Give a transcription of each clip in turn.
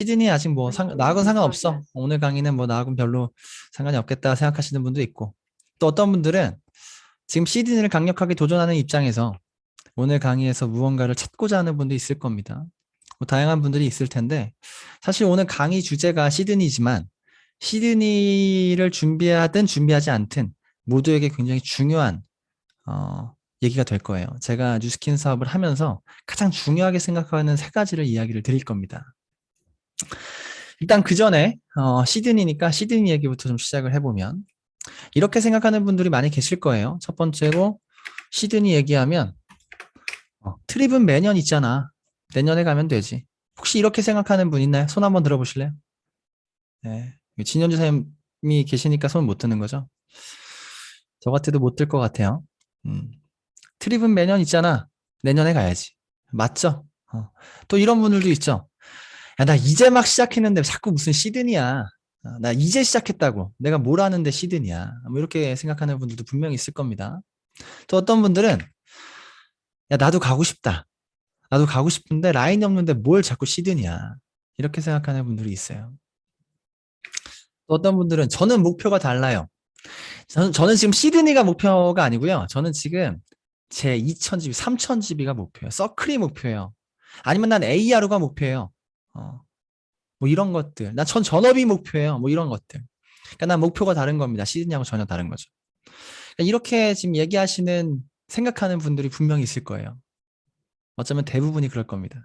시드니 아직 뭐 나하고는 상관없어. 오늘 강의는 뭐 나하고는 별로 상관이 없겠다 생각하시는 분도 있고, 또 어떤 분들은 지금 시드니를 강력하게 도전하는 입장에서 오늘 강의에서 무언가를 찾고자 하는 분도 있을 겁니다. 뭐 다양한 분들이 있을 텐데, 사실 오늘 강의 주제가 시드니지만 시드니를 준비하든 준비하지 않든 모두에게 굉장히 중요한 얘기가 될 거예요. 제가 뉴스킨 사업을 하면서 가장 중요하게 생각하는 세 가지를 이야기를 드릴 겁니다. 일단 그 전에 시드니니까 시드니 얘기부터 좀 시작을 해보면, 이렇게 생각하는 분들이 많이 계실 거예요. 첫 번째로 시드니 얘기하면 트립은 매년 있잖아. 내년에 가면 되지. 혹시 이렇게 생각하는 분 있나요? 손 한번 들어보실래요? 네. 진현주 사님이 계시니까 손 못 드는 거죠? 저 같아도 못 들 것 같아요. 음. 트립은 매년 있잖아. 내년에 가야지. 맞죠? 또 이런 분들도 있죠. 야, 나 이제 막 시작했는데 자꾸 무슨 시드니야. 나 이제 시작했다고. 내가 뭘 하는데 시드니야. 뭐 이렇게 생각하는 분들도 분명히 있을 겁니다. 또 어떤 분들은 야, 나도 가고 싶다. 나도 가고 싶은데 라인이 없는데 뭘 자꾸 시드니야. 이렇게 생각하는 분들이 있어요. 또 어떤 분들은 저는 목표가 달라요. 저는 지금 시드니가 목표가 아니고요. 저는 지금 제 2000GB, 3000GB가 목표예요. 서클이 목표예요. 아니면 난 AR가 목표예요. 뭐 이런 것들. 난 전업이 목표예요. 뭐 이런 것들. 그러니까 난 목표가 다른 겁니다. 시드니하고 전혀 다른 거죠. 그러니까 이렇게 지금 얘기하시는, 생각하는 분들이 분명히 있을 거예요. 어쩌면 대부분이 그럴 겁니다.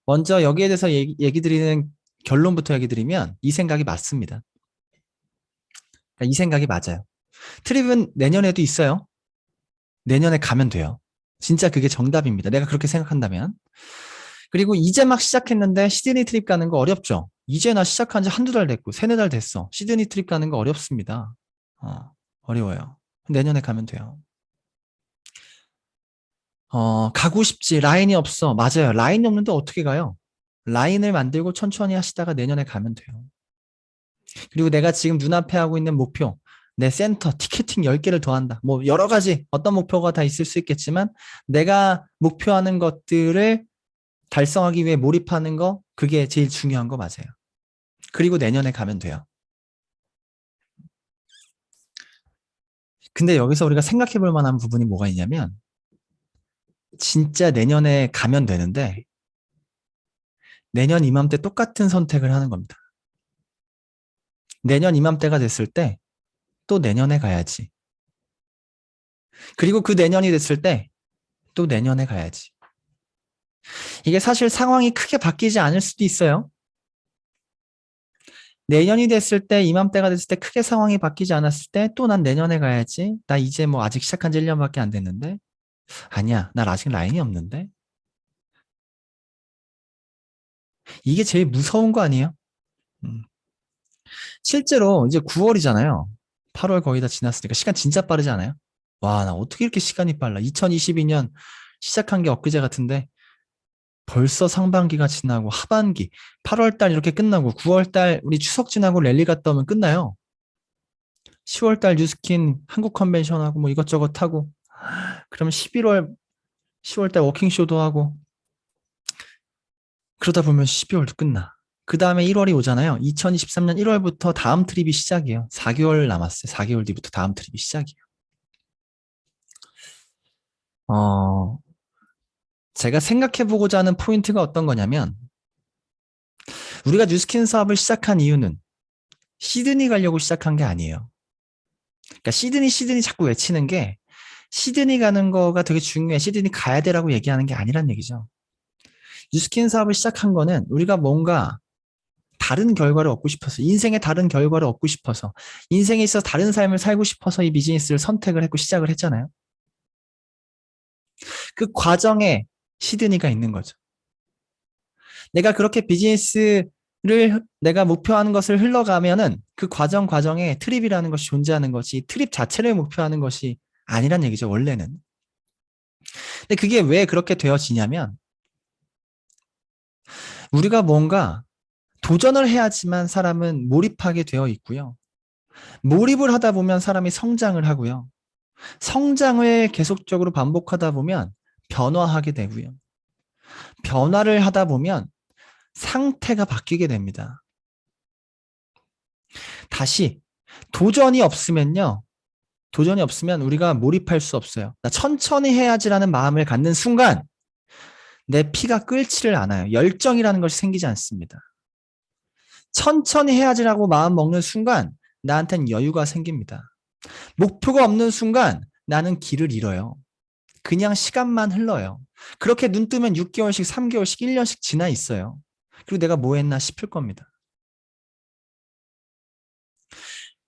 먼저 여기에 대해서 얘기 드리는 결론부터 얘기 드리면 이 생각이 맞습니다. 그러니까 이 생각이 맞아요. 트립은 내년에도 있어요. 내년에 가면 돼요. 진짜 그게 정답입니다. 내가 그렇게 생각한다면. 그리고 이제 막 시작했는데 시드니 트립 가는 거 어렵죠? 이제 나 시작한 지 한두 달 됐고, 세네 달 됐어. 시드니 트립 가는 거 어렵습니다. 어려워요. 내년에 가면 돼요. 가고 싶지. 라인이 없어. 맞아요. 라인이 없는데 어떻게 가요? 라인을 만들고 천천히 하시다가 내년에 가면 돼요. 그리고 내가 지금 눈앞에 하고 있는 목표, 내 센터, 티켓팅 10개를 더한다. 뭐 여러 가지 어떤 목표가 다 있을 수 있겠지만 내가 목표하는 것들을 달성하기 위해 몰입하는 거, 그게 제일 중요한 거 맞아요. 그리고 내년에 가면 돼요. 근데 여기서 우리가 생각해 볼 만한 부분이 뭐가 있냐면, 진짜 내년에 가면 되는데 내년 이맘때 똑같은 선택을 하는 겁니다. 내년 이맘때가 됐을 때 또 내년에 가야지. 그리고 그 내년이 됐을 때 또 내년에 가야지. 이게 사실 상황이 크게 바뀌지 않을 수도 있어요. 내년이 됐을 때, 이맘때가 됐을 때 크게 상황이 바뀌지 않았을 때 또 난 내년에 가야지. 나 이제 뭐 아직 시작한 지 1년밖에 안 됐는데. 아니야, 난 아직 라인이 없는데. 이게 제일 무서운 거 아니에요? 음. 실제로 이제 9월이잖아요. 8월 거의 다 지났으니까 시간 진짜 빠르지 않아요? 와, 나 어떻게 이렇게 시간이 빨라. 2022년 시작한 게 엊그제 같은데 벌써 상반기가 지나고 하반기, 8월 달 이렇게 끝나고 9월 달 우리 추석 지나고 랠리 갔다 오면 끝나요. 10월 달 뉴스킨 한국 컨벤션 하고 뭐 이것저것 하고, 그러면 11월, 10월 달 워킹쇼도 하고, 그러다 보면 12월도 끝나. 그 다음에 1월이 오잖아요. 2023년 1월부터 다음 트립이 시작이에요. 4개월 남았어요. 4개월 뒤부터 다음 트립이 시작이에요. 어, 제가 생각해보고자 하는 포인트가 어떤 거냐면, 우리가 뉴스킨 사업을 시작한 이유는 시드니 가려고 시작한 게 아니에요. 그러니까 시드니 자꾸 외치는 게, 시드니 가는 거가 되게 중요해. 시드니 가야 되라고 얘기하는 게 아니란 얘기죠. 뉴스킨 사업을 시작한 거는 우리가 뭔가 다른 결과를 얻고 싶어서, 인생의 다른 결과를 얻고 싶어서, 인생에 있어서 다른 삶을 살고 싶어서 이 비즈니스를 선택을 했고 시작을 했잖아요. 그 과정에 시드니가 있는 거죠. 내가 그렇게 비즈니스를, 내가 목표하는 것을 흘러가면은 그 과정에 트립이라는 것이 존재하는 것이, 트립 자체를 목표하는 것이 아니란 얘기죠, 원래는. 근데 그게 왜 그렇게 되어지냐면, 우리가 뭔가 도전을 해야지만 사람은 몰입하게 되어 있고요. 몰입을 하다 보면 사람이 성장을 하고요. 성장을 계속적으로 반복하다 보면 변화하게 되고요. 변화를 하다 보면 상태가 바뀌게 됩니다. 다시 도전이 없으면요. 도전이 없으면 우리가 몰입할 수 없어요. 나 천천히 해야지라는 마음을 갖는 순간 내 피가 끓지를 않아요. 열정이라는 것이 생기지 않습니다. 천천히 해야지라고 마음 먹는 순간 나한테는 여유가 생깁니다. 목표가 없는 순간 나는 길을 잃어요. 그냥 시간만 흘러요. 그렇게 눈 뜨면 6개월씩, 3개월씩, 1년씩 지나 있어요. 그리고 내가 뭐 했나 싶을 겁니다.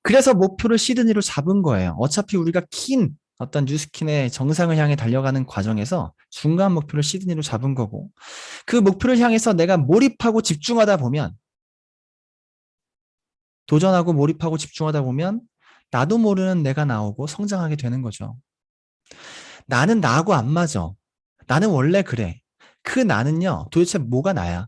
그래서 목표를 시드니로 잡은 거예요. 어차피 우리가 긴 어떤 뉴스킨의 정상을 향해 달려가는 과정에서 중간 목표를 시드니로 잡은 거고, 그 목표를 향해서 내가 몰입하고 집중하다 보면, 도전하고 몰입하고 집중하다 보면 나도 모르는 내가 나오고 성장하게 되는 거죠. 나는 나하고 안 맞아. 나는 원래 그래. 그 나는요, 도대체 뭐가 나야?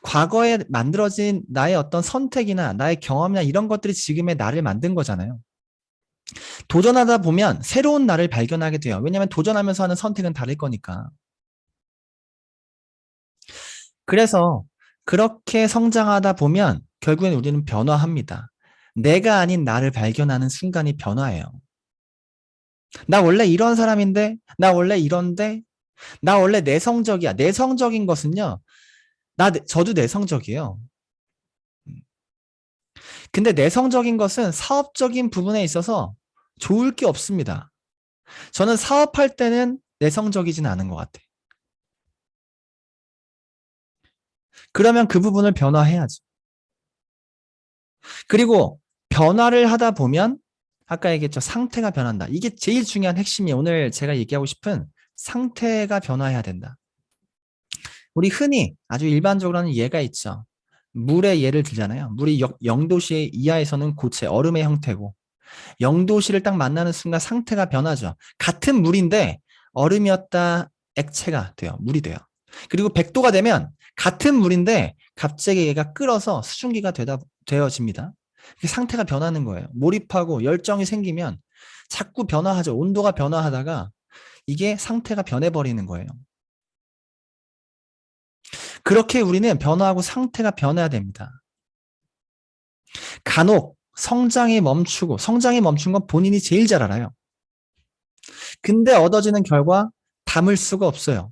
과거에 만들어진 나의 어떤 선택이나 나의 경험이나 이런 것들이 지금의 나를 만든 거잖아요. 도전하다 보면 새로운 나를 발견하게 돼요. 왜냐하면 도전하면서 하는 선택은 다를 거니까. 그래서 그렇게 성장하다 보면 결국엔 우리는 변화합니다. 내가 아닌 나를 발견하는 순간이 변화예요. 나 원래 이런 사람인데, 나 원래 이런데, 나 원래 내성적이야. 내성적인 것은요, 저도 내성적이에요. 근데 내성적인 것은 사업적인 부분에 있어서 좋을 게 없습니다. 저는 사업할 때는 내성적이진 않은 것 같아요. 그러면 그 부분을 변화해야죠. 그리고 변화를 하다 보면 아까 얘기했죠. 상태가 변한다. 이게 제일 중요한 핵심이에요. 오늘 제가 얘기하고 싶은 상태가 변화해야 된다. 우리 흔히 아주 일반적으로 하는 예가 있죠. 물의 예를 들잖아요. 물이 0도씨 이하에서는 고체, 얼음의 형태고 0도씨를 딱 만나는 순간 상태가 변하죠. 같은 물인데 얼음이었다 액체가 돼요. 물이 돼요. 그리고 100도가 되면 같은 물인데 갑자기 얘가 끓어서 수증기가 되어집니다. 상태가 변하는 거예요. 몰입하고 열정이 생기면 자꾸 변화하죠. 온도가 변화하다가 이게 상태가 변해버리는 거예요. 그렇게 우리는 변화하고 상태가 변해야 됩니다. 간혹 성장이 멈추고 성장이 멈춘 건 본인이 제일 잘 알아요. 근데 얻어지는 결과 담을 수가 없어요.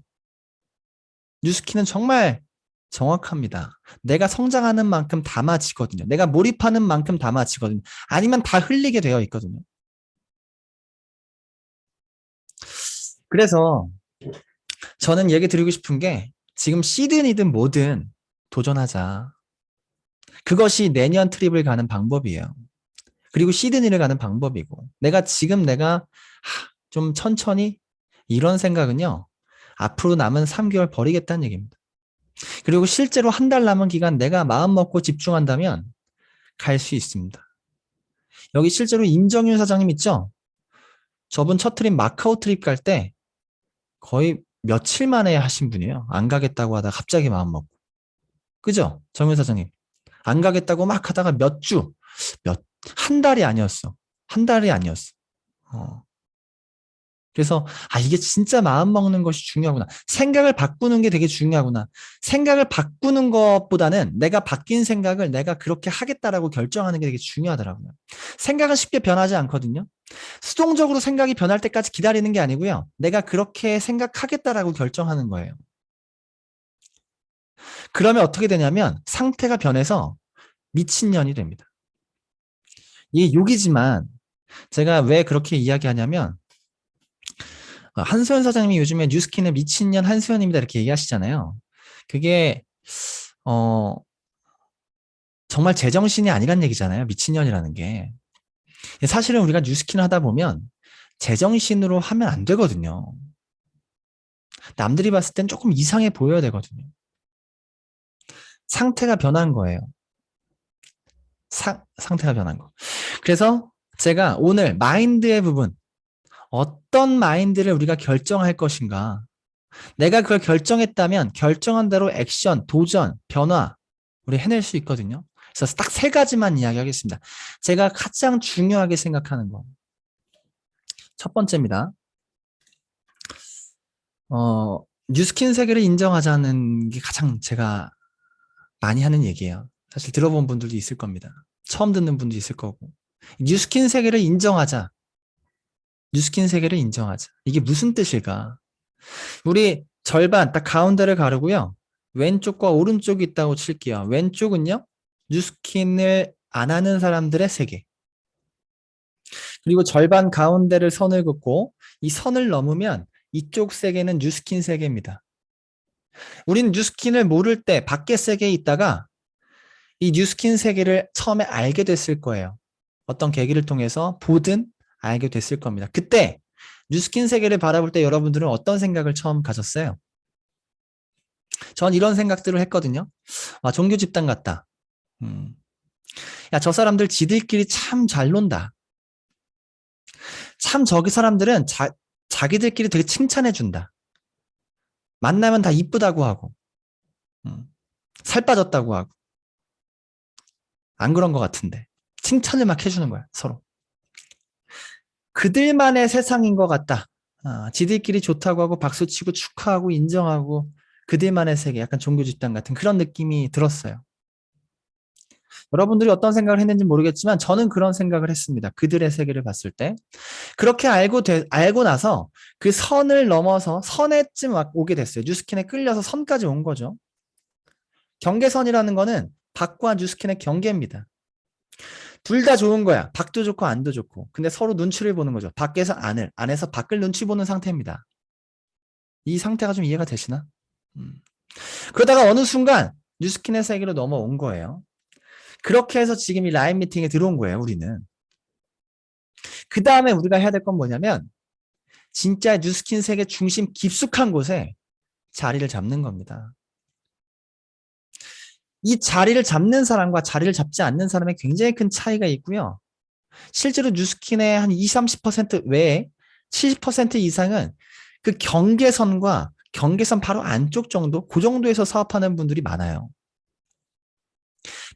뉴스키는 정말 정확합니다. 내가 성장하는 만큼 담아지거든요. 내가 몰입하는 만큼 담아지거든요. 아니면 다 흘리게 되어 있거든요. 그래서 저는 얘기 드리고 싶은 게 지금 시드니든 뭐든 도전하자. 그것이 내년 트립을 가는 방법이에요. 그리고 시드니를 가는 방법이고 내가 좀 천천히 이런 생각은요. 앞으로 남은 3개월 버리겠다는 얘기입니다. 그리고 실제로 한 달 남은 기간 내가 마음 먹고 집중한다면 갈 수 있습니다. 여기 실제로 임정윤 사장님 있죠? 저분 첫 트립 마카오 트립 갈 때 거의 며칠 만에 하신 분이에요. 안 가겠다고 하다가 갑자기 마음 먹고. 그죠? 정윤 사장님. 안 가겠다고 막 하다가 한 달이 아니었어. 한 달이 아니었어. 어. 그래서 이게 진짜 마음 먹는 것이 중요하구나. 생각을 바꾸는 게 되게 중요하구나. 생각을 바꾸는 것보다는 내가 바뀐 생각을 내가 그렇게 하겠다라고 결정하는 게 되게 중요하더라고요. 생각은 쉽게 변하지 않거든요. 수동적으로 생각이 변할 때까지 기다리는 게 아니고요. 내가 그렇게 생각하겠다라고 결정하는 거예요. 그러면 어떻게 되냐면 상태가 변해서 미친년이 됩니다. 이게 욕이지만 제가 왜 그렇게 이야기하냐면 한소연 사장님이 요즘에 뉴스킨의 미친년 한소연입니다 이렇게 얘기하시잖아요. 그게 어 정말 제정신이 아니란 얘기잖아요. 미친년이라는 게. 사실은 우리가 뉴스킨 하다 보면 제정신으로 하면 안 되거든요. 남들이 봤을 땐 조금 이상해 보여야 되거든요. 상태가 변한 거예요. 상태가 변한 거. 그래서 제가 오늘 마인드의 부분, 어떤 마인드를 우리가 결정할 것인가. 내가 그걸 결정했다면 결정한 대로 액션, 도전, 변화, 우리 해낼 수 있거든요. 그래서 딱 세 가지만 이야기하겠습니다. 제가 가장 중요하게 생각하는 거. 첫 번째입니다. 뉴스킨 세계를 인정하자는 게 가장 제가 많이 하는 얘기예요. 사실 들어본 분들도 있을 겁니다. 처음 듣는 분도 있을 거고. 뉴스킨 세계를 인정하자. 뉴스킨 세계를 인정하자. 이게 무슨 뜻일까? 우리 절반 딱 가운데를 가르고요. 왼쪽과 오른쪽이 있다고 칠게요. 왼쪽은요. 뉴스킨을 안 하는 사람들의 세계. 그리고 절반 가운데를 선을 긋고 이 선을 넘으면 이쪽 세계는 뉴스킨 세계입니다. 우리는 뉴스킨을 모를 때 밖의 세계에 있다가 이 뉴스킨 세계를 처음에 알게 됐을 거예요. 어떤 계기를 통해서 보든 알게 됐을 겁니다. 그때 뉴스킨 세계를 바라볼 때 여러분들은 어떤 생각을 처음 가졌어요? 전 이런 생각들을 했거든요. 아, 종교 집단 같다. 야, 저 사람들 지들끼리 참 잘 논다. 참 저기 사람들은 자기들끼리 되게 칭찬해준다. 만나면 다 이쁘다고 하고, 살 빠졌다고 하고. 안 그런 것 같은데. 칭찬을 막 해주는 거야, 서로. 그들만의 세상인 것 같다. 아, 지들끼리 좋다고 하고 박수치고 축하하고 인정하고 그들만의 세계, 약간 종교 집단 같은 그런 느낌이 들었어요. 여러분들이 어떤 생각을 했는지 모르겠지만 저는 그런 생각을 했습니다. 그들의 세계를 봤을 때. 그렇게 알고 나서 그 선을 넘어서 선에쯤 오게 됐어요. 뉴스킨에 끌려서 선까지 온 거죠. 경계선이라는 거는 박과 뉴스킨의 경계입니다. 둘 다 좋은 거야. 박도 좋고 안도 좋고. 근데 서로 눈치를 보는 거죠. 밖에서 안을, 안에서 밖을 눈치 보는 상태입니다. 이 상태가 좀 이해가 되시나? 그러다가 어느 순간 뉴스킨의 세계로 넘어온 거예요. 그렇게 해서 지금 이 라인 미팅에 들어온 거예요, 우리는. 그 다음에 우리가 해야 될 건 뭐냐면 진짜 뉴스킨 세계 중심 깊숙한 곳에 자리를 잡는 겁니다. 이 자리를 잡는 사람과 자리를 잡지 않는 사람의 굉장히 큰 차이가 있고요. 실제로 뉴스킨의 한 20, 30% 외에 70% 이상은 그 경계선과 경계선 바로 안쪽 정도, 그 정도에서 사업하는 분들이 많아요.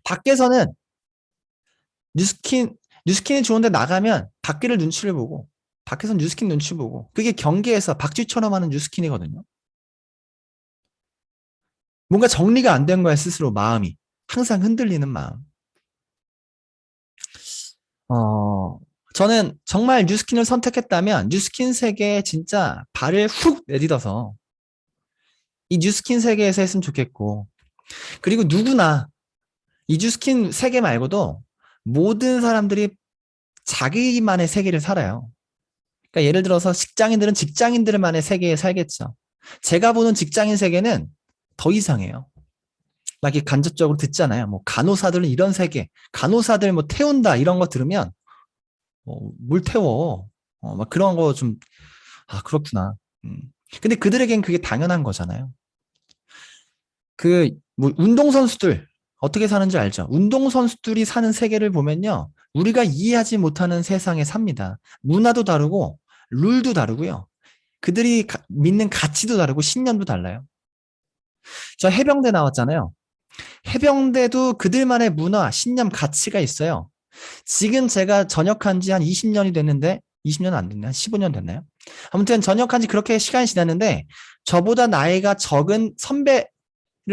밖에서는 뉴스킨이 좋은데 나가면 밖을 눈치를 보고, 밖에서 뉴스킨 눈치 보고, 그게 경계에서 박쥐처럼 하는 뉴스킨이거든요. 뭔가 정리가 안 된 거야, 스스로 마음이. 항상 흔들리는 마음. 저는 정말 뉴스킨을 선택했다면 뉴스킨 세계에 진짜 발을 훅 내딛어서 이 뉴스킨 세계에서 했으면 좋겠고, 그리고 누구나 이 뉴스킨 세계 말고도 모든 사람들이 자기만의 세계를 살아요. 그러니까 예를 들어서 직장인들은 직장인들만의 세계에 살겠죠. 제가 보는 직장인 세계는 더 이상해요. 막 이렇게 간접적으로 듣잖아요. 뭐 간호사들은 이런 세계, 간호사들 뭐 태운다 이런 거 들으면 뭘 태워? 막 그런 거 좀, 아, 그렇구나. 근데 그들에겐 그게 당연한 거잖아요. 뭐, 운동선수들, 어떻게 사는지 알죠? 운동선수들이 사는 세계를 보면요. 우리가 이해하지 못하는 세상에 삽니다. 문화도 다르고, 룰도 다르고요. 그들이 믿는 가치도 다르고, 신념도 달라요. 저 해병대 나왔잖아요. 해병대도 그들만의 문화, 신념, 가치가 있어요. 지금 제가 전역한 지 한 20년이 됐는데, 20년 안 됐나요? 한 15년 됐나요? 아무튼 전역한 지 그렇게 시간이 지났는데, 저보다 나이가 적은 선배를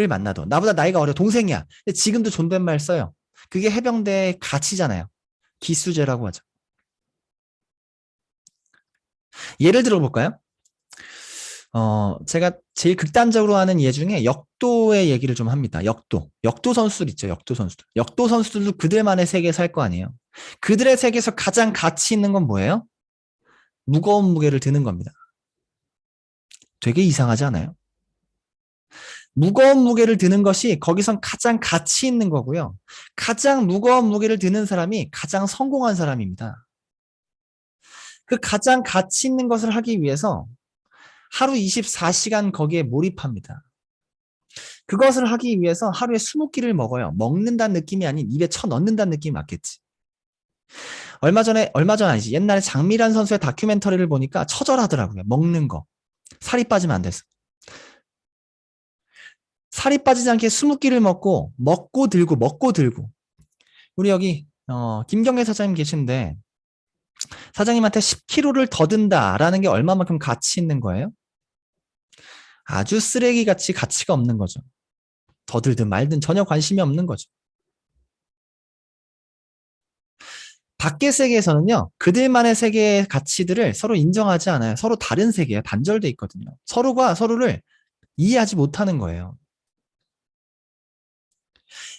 만나도, 나보다 나이가 어려, 동생이야. 근데 지금도 존댓말 써요. 그게 해병대의 가치잖아요. 기수제라고 하죠. 예를 들어볼까요? 제가 제일 극단적으로 하는 예 중에 역도의 얘기를 좀 합니다. 역도. 역도 선수들 있죠. 역도 선수들. 역도 선수들도 그들만의 세계에 살 거 아니에요. 그들의 세계에서 가장 가치 있는 건 뭐예요? 무거운 무게를 드는 겁니다. 되게 이상하지 않아요? 무거운 무게를 드는 것이 거기선 가장 가치 있는 거고요. 가장 무거운 무게를 드는 사람이 가장 성공한 사람입니다. 그 가장 가치 있는 것을 하기 위해서 하루 24시간 거기에 몰입합니다. 그것을 하기 위해서 하루에 20끼를 먹어요. 먹는다는 느낌이 아닌 입에 쳐넣는다는 느낌이 맞겠지. 얼마 전 아니지. 옛날에 장미란 선수의 다큐멘터리를 보니까 처절하더라고요. 먹는 거. 살이 빠지면 안 돼서. 살이 빠지지 않게 20끼를 먹고 들고, 먹고 들고. 우리 여기, 김경래 사장님 계신데, 사장님한테 10kg를 더 든다라는 게 얼마만큼 가치 있는 거예요? 아주 쓰레기 같이 가치가 없는 거죠. 더들든 말든 전혀 관심이 없는 거죠. 밖의 세계에서는요, 그들만의 세계의 가치들을 서로 인정하지 않아요. 서로 다른 세계에 단절돼 있거든요. 서로가 서로를 이해하지 못하는 거예요.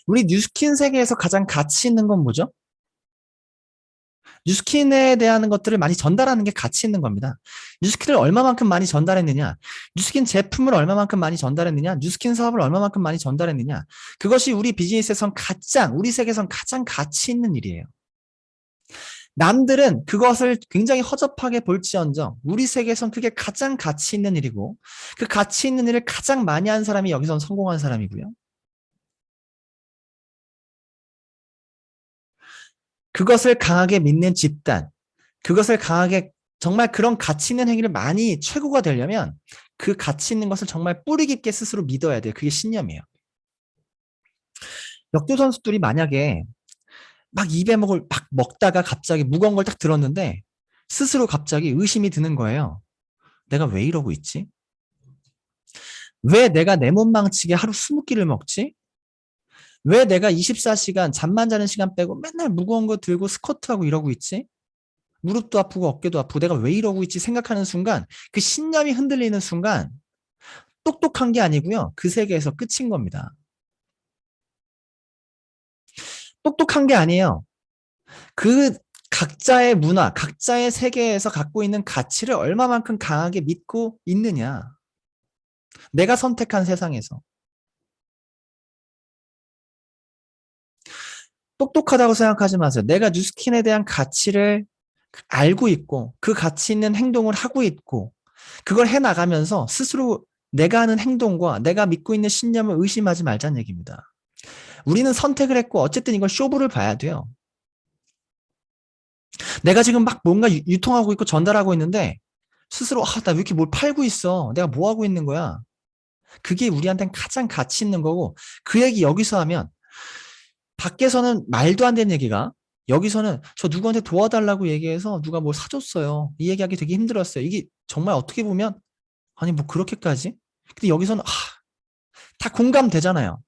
우리 뉴스킨 세계에서 가장 가치 있는 건 뭐죠? 뉴스킨에 대한 것들을 많이 전달하는 게 가치 있는 겁니다. 뉴스킨을 얼마만큼 많이 전달했느냐, 뉴스킨 제품을 얼마만큼 많이 전달했느냐, 뉴스킨 사업을 얼마만큼 많이 전달했느냐, 그것이 우리 비즈니스에선 가장, 우리 세계에선 가장 가치 있는 일이에요. 남들은 그것을 굉장히 허접하게 볼지언정 우리 세계에선 그게 가장 가치 있는 일이고, 그 가치 있는 일을 가장 많이 한 사람이 여기선 성공한 사람이고요. 그것을 강하게 믿는 집단, 그것을 강하게 정말 그런 가치 있는 행위를 많이 최고가 되려면 그 가치 있는 것을 정말 뿌리 깊게 스스로 믿어야 돼요. 그게 신념이에요. 역도 선수들이 만약에 막 입에 막 먹다가 갑자기 무거운 걸 딱 들었는데 스스로 갑자기 의심이 드는 거예요. 내가 왜 이러고 있지? 왜 내가 내 몸 망치게 하루 20끼를 먹지? 왜 내가 24시간 잠만 자는 시간 빼고 맨날 무거운 거 들고 스쿼트하고 이러고 있지? 무릎도 아프고 어깨도 아프고 내가 왜 이러고 있지 생각하는 순간 그 신념이 흔들리는 순간 똑똑한 게 아니고요. 그 세계에서 끝인 겁니다. 똑똑한 게 아니에요. 그 각자의 문화, 각자의 세계에서 갖고 있는 가치를 얼마만큼 강하게 믿고 있느냐. 내가 선택한 세상에서. 똑똑하다고 생각하지 마세요. 내가 뉴스킨에 대한 가치를 알고 있고 그 가치 있는 행동을 하고 있고 그걸 해나가면서 스스로 내가 하는 행동과 내가 믿고 있는 신념을 의심하지 말자는 얘기입니다. 우리는 선택을 했고 어쨌든 이걸 쇼부를 봐야 돼요. 내가 지금 막 뭔가 유통하고 있고 전달하고 있는데 스스로 나 왜 이렇게 뭘 팔고 있어? 내가 뭐 하고 있는 거야? 그게 우리한테는 가장 가치 있는 거고 그 얘기 여기서 하면 밖에서는 말도 안 되는 얘기가 여기서는 저 누구한테 도와달라고 얘기해서 누가 뭘 사줬어요. 이 얘기하기 되게 힘들었어요. 이게 정말 어떻게 보면 아니 뭐 그렇게까지? 근데 여기서는 다 공감되잖아요.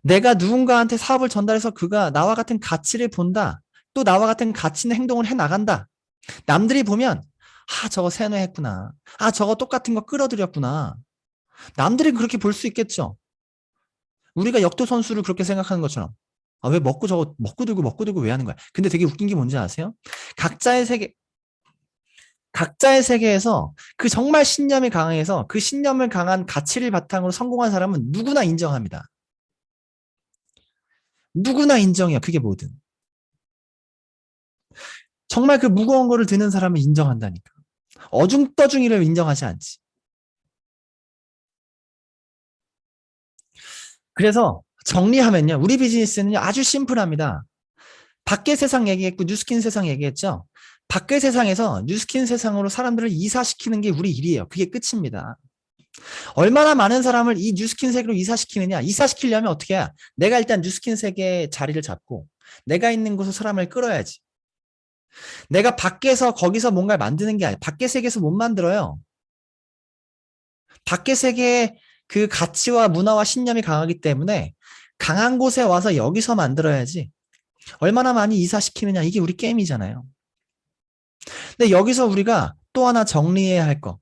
내가 누군가한테 사업을 전달해서 그가 나와 같은 가치를 본다. 또 나와 같은 가치 있는 행동을 해 나간다. 남들이 보면 저거 세뇌했구나. 저거 똑같은 거 끌어들였구나. 남들이 그렇게 볼 수 있겠죠. 우리가 역도 선수를 그렇게 생각하는 것처럼 왜 먹고 들고 왜 하는 거야? 근데 되게 웃긴 게 뭔지 아세요? 각자의 세계 각자의 세계에서 그 정말 신념이 강해서 그 신념을 강한 가치를 바탕으로 성공한 사람은 누구나 인정합니다. 누구나 인정해요. 그게 뭐든. 정말 그 무거운 거를 드는 사람은 인정한다니까. 어중떠중이를 인정하지 않지. 그래서 정리하면요. 우리 비즈니스는 아주 심플합니다. 밖의 세상 얘기했고 뉴스킨 세상 얘기했죠. 밖의 세상에서 뉴스킨 세상으로 사람들을 이사시키는 게 우리 일이에요. 그게 끝입니다. 얼마나 많은 사람을 이 뉴스킨 세계로 이사시키느냐. 이사시키려면 어떻게 해야? 내가 일단 뉴스킨 세계의 자리를 잡고 내가 있는 곳으로 사람을 끌어야지. 내가 밖에서 거기서 뭔가를 만드는 게 아니야. 밖의 세계에서 못 만들어요. 밖의 세계의 그 가치와 문화와 신념이 강하기 때문에 강한 곳에 와서 여기서 만들어야지. 얼마나 많이 이사시키느냐. 이게 우리 게임이잖아요. 근데 여기서 우리가 또 하나 정리해야 할 거.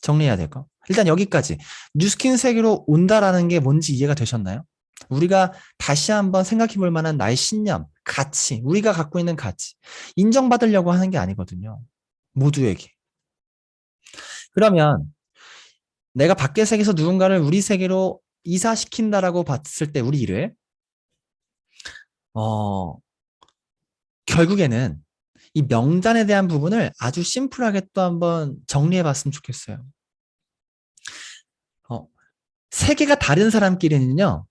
정리해야 될 거. 일단 여기까지. 뉴스킨 세계로 온다라는 게 뭔지 이해가 되셨나요? 우리가 다시 한번 생각해 볼 만한 나의 신념, 가치, 우리가 갖고 있는 가치. 인정받으려고 하는 게 아니거든요. 모두에게. 그러면 내가 밖의 세계에서 누군가를 우리 세계로 이사시킨다라고 봤을 때 우리 일을 어, 결국에는 이 명단에 대한 부분을 아주 심플하게 또 한번 정리해 봤으면 좋겠어요. 세계가 다른 사람끼리는요,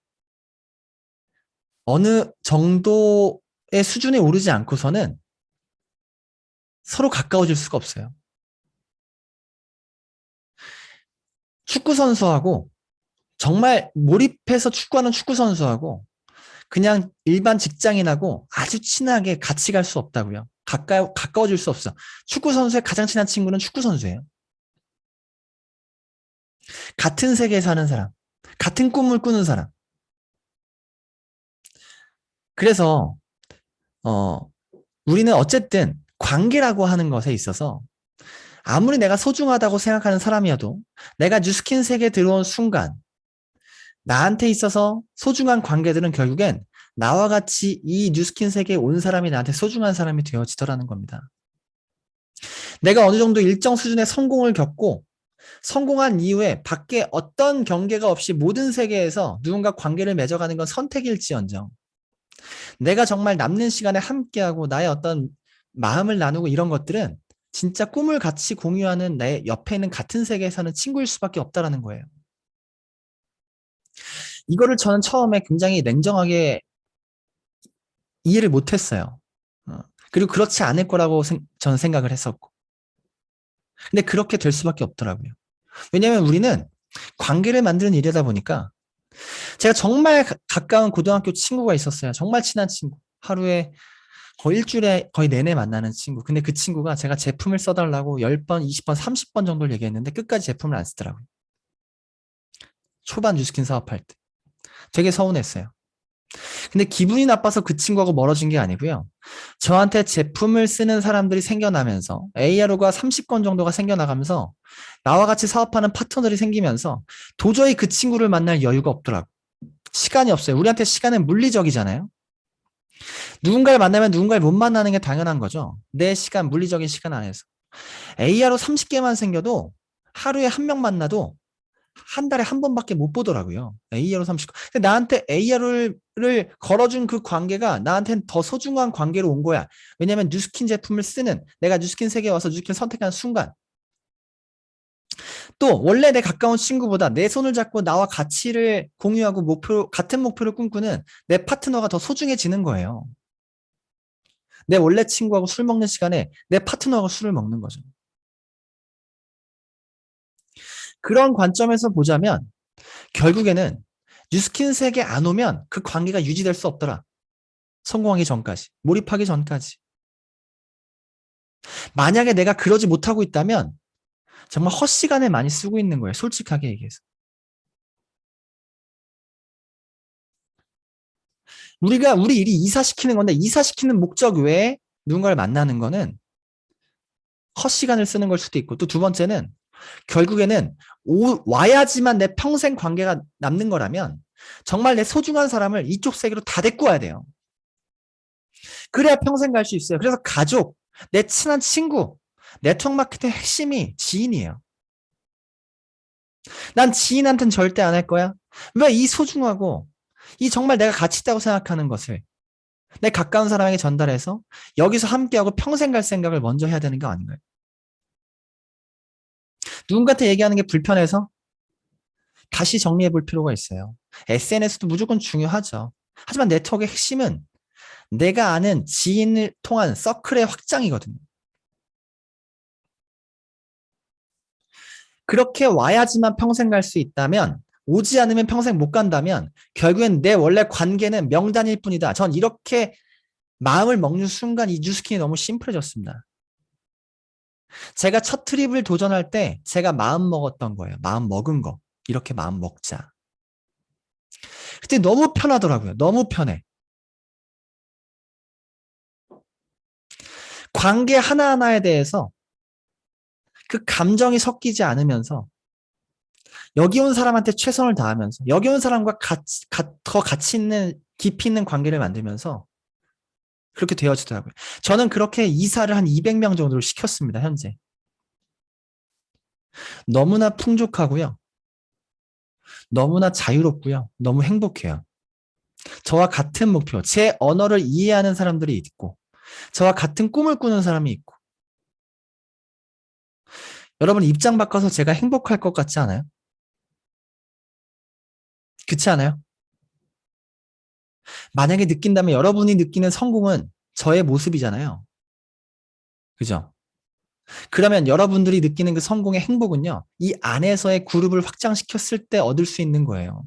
어느 정도의 수준에 오르지 않고서는 서로 가까워질 수가 없어요. 축구 선수하고 정말 몰입해서 축구하는 축구 선수하고 그냥 일반 직장인하고 아주 친하게 같이 갈 수 없다고요. 가까워질 수 없어. 축구 선수의 가장 친한 친구는 축구 선수예요. 같은 세계에 사는 사람, 같은 꿈을 꾸는 사람. 그래서 어, 우리는 어쨌든 관계라고 하는 것에 있어서 아무리 내가 소중하다고 생각하는 사람이어도 내가 뉴스킨 세계에 들어온 순간 나한테 있어서 소중한 관계들은 결국엔 나와 같이 이 뉴스킨 세계에 온 사람이 나한테 소중한 사람이 되어지더라는 겁니다. 내가 어느 정도 일정 수준의 성공을 겪고 성공한 이후에 밖에 어떤 경계가 없이 모든 세계에서 누군가 관계를 맺어가는 건 선택일지언정 내가 정말 남는 시간에 함께하고 나의 어떤 마음을 나누고 이런 것들은 진짜 꿈을 같이 공유하는 내 옆에 있는 같은 세계에 사는 친구일 수밖에 없다라는 거예요. 이거를 저는 처음에 굉장히 냉정하게 이해를 못했어요. 그리고 그렇지 않을 거라고 저는 생각을 했었고. 근데 그렇게 될 수밖에 없더라고요. 왜냐하면 우리는 관계를 만드는 일이다 보니까 제가 정말 가까운 고등학교 친구가 있었어요. 정말 친한 친구. 하루에 거의 일주일에 거의 내내 만나는 친구. 근데 그 친구가 제가 제품을 써달라고 10번, 20번, 30번 정도를 얘기했는데 끝까지 제품을 안 쓰더라고요. 초반 뉴스킨 사업할 때. 되게 서운했어요. 근데 기분이 나빠서 그 친구하고 멀어진 게 아니고요. 저한테 제품을 쓰는 사람들이 생겨나면서 ARO가 30건 정도가 생겨나가면서 나와 같이 사업하는 파트너들이 생기면서 도저히 그 친구를 만날 여유가 없더라고요. 시간이 없어요. 우리한테 시간은 물리적이잖아요. 누군가를 만나면 누군가를 못 만나는 게 당연한 거죠. 내 시간, 물리적인 시간 안에서. AR로 30개만 생겨도 하루에 한 명 만나도 한 달에 한 번밖에 못 보더라고요. AR로 30개. 근데 나한테 AR을 걸어준 그 관계가 나한테는 더 소중한 관계로 온 거야. 왜냐면 뉴스킨 제품을 쓰는 내가 뉴스킨 세계에 와서 뉴스킨 선택한 순간 또 원래 내 가까운 친구보다 내 손을 잡고 나와 가치를 공유하고 같은 목표를 꿈꾸는 내 파트너가 더 소중해지는 거예요. 내 원래 친구하고 술 먹는 시간에 내 파트너하고 술을 먹는 거죠. 그런 관점에서 보자면 결국에는 뉴스킨 세계 안 오면 그 관계가 유지될 수 없더라. 성공하기 전까지. 몰입하기 전까지. 만약에 내가 그러지 못하고 있다면 정말 헛시간을 많이 쓰고 있는 거예요. 솔직하게 얘기해서. 우리 일이 이사시키는 건데 이사시키는 목적 외에 누군가를 만나는 거는 헛시간을 쓰는 걸 수도 있고 또 두 번째는 결국에는 와야지만 내 평생 관계가 남는 거라면 정말 내 소중한 사람을 이쪽 세계로 다 데리고 와야 돼요. 그래야 평생 갈 수 있어요. 그래서 가족, 내 친한 친구, 네트워크 마케팅의 핵심이 지인이에요. 난 지인한테는 절대 안 할 거야. 왜 이 소중하고 이 정말 내가 가치 있다고 생각하는 것을 내 가까운 사람에게 전달해서 여기서 함께하고 평생 갈 생각을 먼저 해야 되는 거 아닌가요? 누군가한테 얘기하는 게 불편해서 다시 정리해 볼 필요가 있어요. SNS도 무조건 중요하죠. 하지만 네트워크의 핵심은 내가 아는 지인을 통한 서클의 확장이거든요. 그렇게 와야지만 평생 갈 수 있다면 오지 않으면 평생 못 간다면 결국엔 내 원래 관계는 명단일 뿐이다. 전 이렇게 마음을 먹는 순간 이 뉴스킨이 너무 심플해졌습니다. 제가 첫 트립을 도전할 때 제가 마음 먹었던 거예요. 마음 먹은 거. 이렇게 마음 먹자. 그때 너무 편하더라고요. 너무 편해. 관계 하나하나에 대해서 그 감정이 섞이지 않으면서 여기 온 사람한테 최선을 다하면서 여기 온 사람과 더 가치 있는 깊이 있는 관계를 만들면서 그렇게 되어지더라고요. 저는 그렇게 이사를 한 200명 정도를 시켰습니다. 현재. 너무나 풍족하고요. 너무나 자유롭고요. 너무 행복해요. 저와 같은 목표, 제 언어를 이해하는 사람들이 있고 저와 같은 꿈을 꾸는 사람이 있고 여러분 입장 바꿔서 제가 행복할 것 같지 않아요? 그렇지 않아요? 만약에 느낀다면 여러분이 느끼는 성공은 저의 모습이잖아요. 그죠? 그러면 여러분들이 느끼는 그 성공의 행복은요, 이 안에서의 그룹을 확장시켰을 때 얻을 수 있는 거예요.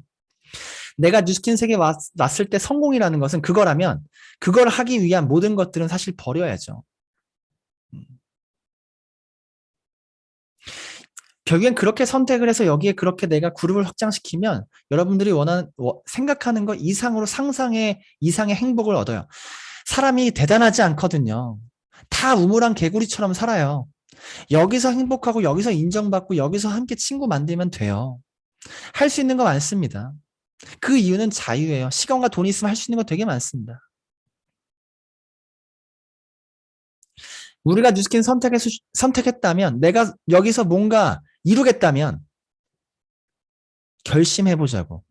내가 뉴스킨 세계에 왔을 때 성공이라는 것은 그거라면, 그걸 하기 위한 모든 것들은 사실 버려야죠. 결국엔 그렇게 선택을 해서 여기에 그렇게 내가 그룹을 확장시키면 여러분들이 원하는, 생각하는 것 이상으로 이상의 행복을 얻어요. 사람이 대단하지 않거든요. 다 우물안 개구리처럼 살아요. 여기서 행복하고 여기서 인정받고 여기서 함께 친구 만들면 돼요. 할 수 있는 거 많습니다. 그 이유는 자유예요. 시간과 돈이 있으면 할 수 있는 거 되게 많습니다. 우리가 뉴스킨 선택했다면 내가 여기서 뭔가 이루겠다면 결심해보자고.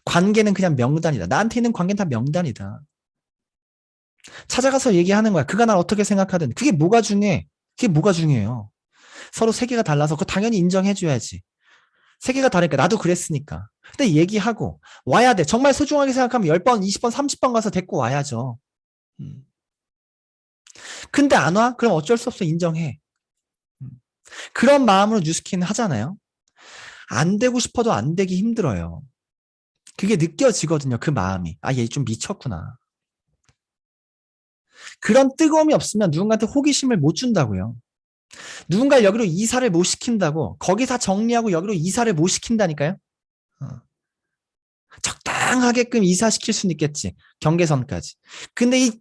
관계는 그냥 명단이다. 나한테 있는 관계는 다 명단이다. 찾아가서 얘기하는 거야. 그가 날 어떻게 생각하든. 그게 뭐가 중요해? 그게 뭐가 중요해요? 서로 세계가 달라서 그거 당연히 인정해줘야지. 세계가 다르니까 나도 그랬으니까. 근데 얘기하고 와야 돼. 정말 소중하게 생각하면 10번, 20번, 30번 가서 데리고 와야죠. 근데 안 와? 그럼 어쩔 수 없어. 인정해. 그런 마음으로 뉴스킨 하잖아요. 안 되고 싶어도 안 되기 힘들어요. 그게 느껴지거든요. 그 마음이. 아, 얘 좀 미쳤구나. 그런 뜨거움이 없으면 누군가한테 호기심을 못 준다고요. 누군가 여기로 이사를 못 시킨다고 거기 다 정리하고 여기로 이사를 못 시킨다니까요. 어. 적당하게끔 이사시킬 수는 있겠지. 경계선까지. 근데 이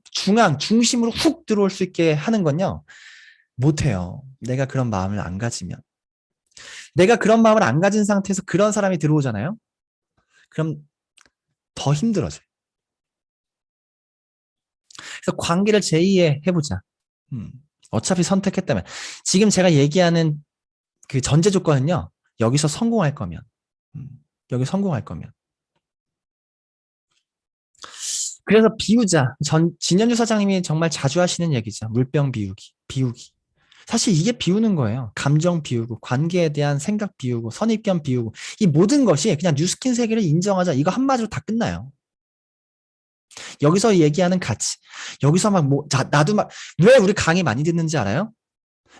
중심으로 훅 들어올 수 있게 하는 건요. 못해요. 내가 그런 마음을 안 가지면. 내가 그런 마음을 안 가진 상태에서 그런 사람이 들어오잖아요. 그럼 더 힘들어져요. 그래서 관계를 제2의 해보자. 어차피 선택했다면. 지금 제가 얘기하는 그 전제 조건은요. 여기서 성공할 거면. 여기 성공할 거면. 그래서 비우자. 진현주 사장님이 정말 자주 하시는 얘기죠. 물병 비우기. 사실 이게 비우는 거예요. 감정 비우고, 관계에 대한 생각 비우고, 선입견 비우고. 이 모든 것이 그냥 뉴스킨 세계를 인정하자. 이거 한마디로 다 끝나요. 여기서 얘기하는 가치. 여기서 나도 왜 우리 강의 많이 듣는지 알아요?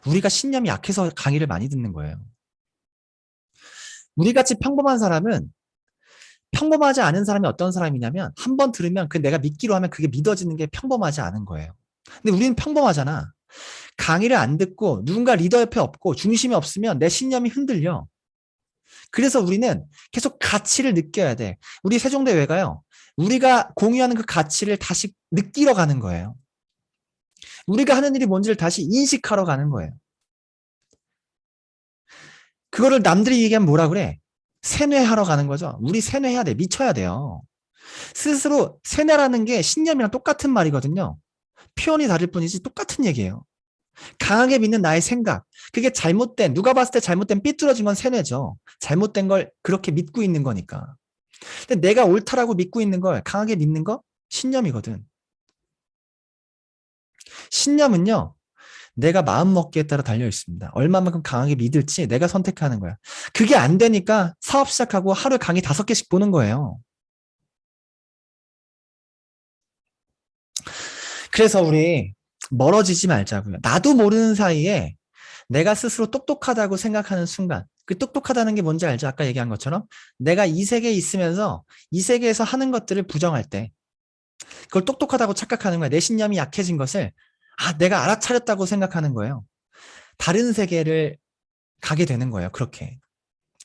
우리가 신념이 약해서 강의를 많이 듣는 거예요. 우리 같이 평범한 사람은 평범하지 않은 사람이 어떤 사람이냐면 한 번 들으면 내가 믿기로 하면 그게 믿어지는 게 평범하지 않은 거예요. 근데 우리는 평범하잖아. 강의를 안 듣고 누군가 리더 옆에 없고 중심이 없으면 내 신념이 흔들려. 그래서 우리는 계속 가치를 느껴야 돼. 우리 세종대 왜 가요? 우리가 공유하는 그 가치를 다시 느끼러 가는 거예요. 우리가 하는 일이 뭔지를 다시 인식하러 가는 거예요. 그거를 남들이 얘기하면 뭐라 그래? 세뇌하러 가는 거죠. 우리 세뇌해야 돼. 미쳐야 돼요. 스스로 세뇌라는 게 신념이랑 똑같은 말이거든요. 표현이 다를 뿐이지 똑같은 얘기예요. 강하게 믿는 나의 생각. 그게 누가 봤을 때 잘못된 삐뚤어진 건 세뇌죠. 잘못된 걸 그렇게 믿고 있는 거니까. 근데 내가 옳다라고 믿고 있는 걸 강하게 믿는 거? 신념이거든. 신념은요, 내가 마음먹기에 따라 달려 있습니다. 얼마만큼 강하게 믿을지 내가 선택하는 거야. 그게 안 되니까 사업 시작하고 하루에 강의 5개씩 보는 거예요. 그래서 우리 멀어지지 말자고요. 나도 모르는 사이에 내가 스스로 똑똑하다고 생각하는 순간, 그 똑똑하다는 게 뭔지 알죠? 아까 얘기한 것처럼 내가 이 세계에 있으면서 이 세계에서 하는 것들을 부정할 때 그걸 똑똑하다고 착각하는 거야. 내 신념이 약해진 것을 내가 알아차렸다고 생각하는 거예요. 다른 세계를 가게 되는 거예요. 그렇게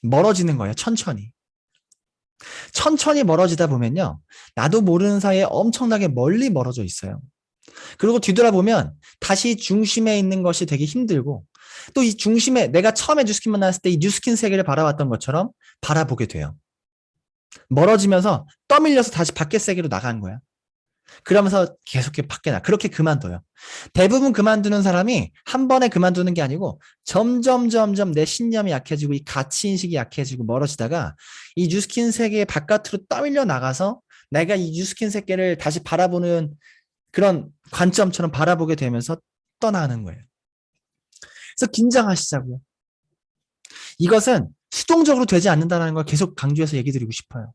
멀어지는 거예요. 천천히 멀어지다 보면요. 나도 모르는 사이에 엄청나게 멀리 멀어져 있어요. 그리고 뒤돌아보면 다시 중심에 있는 것이 되게 힘들고 또 이 중심에 내가 처음에 뉴스킨 만났을 때 이 뉴스킨 세계를 바라봤던 것처럼 바라보게 돼요. 멀어지면서 떠밀려서 다시 밖의 세계로 나간 거야. 그러면서 계속 밖에 그렇게 그만둬요. 대부분 그만두는 사람이 한 번에 그만두는 게 아니고 점점 내 신념이 약해지고 이 가치인식이 약해지고 멀어지다가 이 뉴스킨 세계 바깥으로 떠밀려 나가서 내가 이 뉴스킨 세계를 다시 바라보는 그런 관점처럼 바라보게 되면서 떠나는 거예요. 그래서 긴장하시자고요. 이것은 수동적으로 되지 않는다는 걸 계속 강조해서 얘기 드리고 싶어요.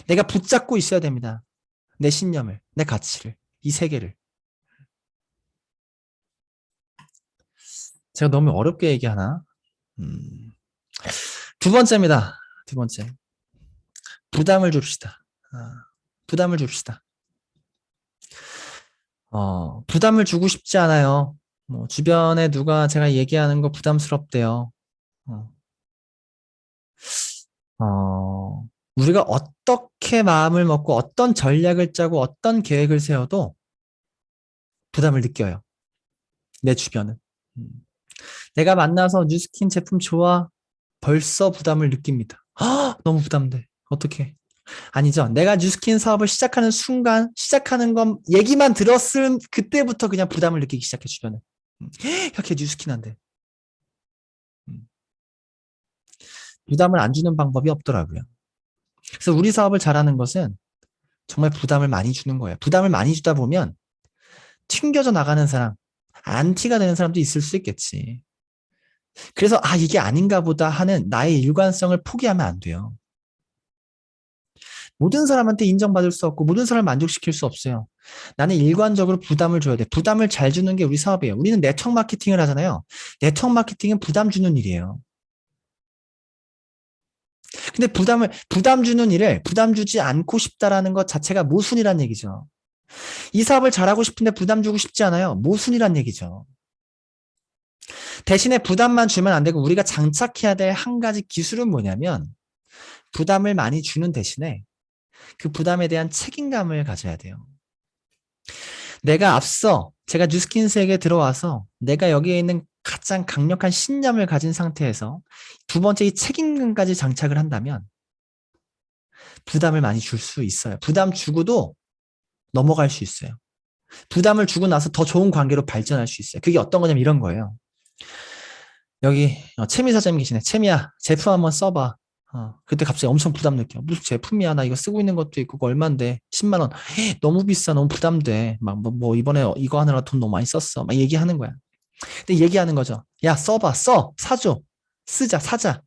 내가 붙잡고 있어야 됩니다. 내 신념을, 내 가치를, 이 세계를. 제가 너무 어렵게 얘기하나? 두 번째입니다. 두 번째. 부담을 줍시다. 부담을 줍시다. 부담을 주고 싶지 않아요. 주변에 누가 제가 얘기하는 거 부담스럽대요. 어. 어, 우리가 어떻게 마음을 먹고 어떤 전략을 짜고 어떤 계획을 세워도 부담을 느껴요. 내 주변은. 음. 내가 만나서 뉴스킨 제품 좋아. 벌써 부담을 느낍니다. 너무 부담돼. 어떡해. 아니죠. 내가 뉴스킨 사업을 시작하는 순간, 시작하는 건 얘기만 들었을 그때부터 그냥 부담을 느끼기 시작해, 주변에. 이렇게 뉴스킨 한대. 음. 부담을 안 주는 방법이 없더라고요. 그래서 우리 사업을 잘하는 것은 정말 부담을 많이 주는 거예요. 부담을 많이 주다 보면 튕겨져 나가는 사람, 안티가 되는 사람도 있을 수 있겠지. 그래서 이게 아닌가 보다 하는 나의 일관성을 포기하면 안 돼요. 모든 사람한테 인정받을 수 없고 모든 사람을 만족시킬 수 없어요. 나는 일관적으로 부담을 줘야 돼. 부담을 잘 주는 게 우리 사업이에요. 우리는 네트워크 마케팅을 하잖아요. 네트워크 마케팅은 부담 주는 일이에요. 근데 부담 주는 일을 부담 주지 않고 싶다라는 것 자체가 모순이란 얘기죠. 이 사업을 잘하고 싶은데 부담 주고 싶지 않아요. 모순이란 얘기죠. 대신에 부담만 주면 안 되고 우리가 장착해야 될 한 가지 기술은 뭐냐면 부담을 많이 주는 대신에 그 부담에 대한 책임감을 가져야 돼요. 제가 뉴스킨스에게 들어와서 내가 여기에 있는 가장 강력한 신념을 가진 상태에서 두 번째 이 책임감까지 장착을 한다면 부담을 많이 줄 수 있어요. 부담 주고도 넘어갈 수 있어요. 부담을 주고 나서 더 좋은 관계로 발전할 수 있어요. 그게 어떤 거냐면 이런 거예요. 여기 채미 사장님 계시네. 채미야, 제품 한번 써봐. 그때 갑자기 엄청 부담 느껴. 무슨 제품이야? 나 이거 쓰고 있는 것도 있고, 그거 얼만데? 10만 원. 너무 비싸. 너무 부담돼. 이번에 이거 하느라 돈 너무 많이 썼어. 막 얘기하는 거야. 근데 얘기하는 거죠. 야, 써봐. 사줘. 사자.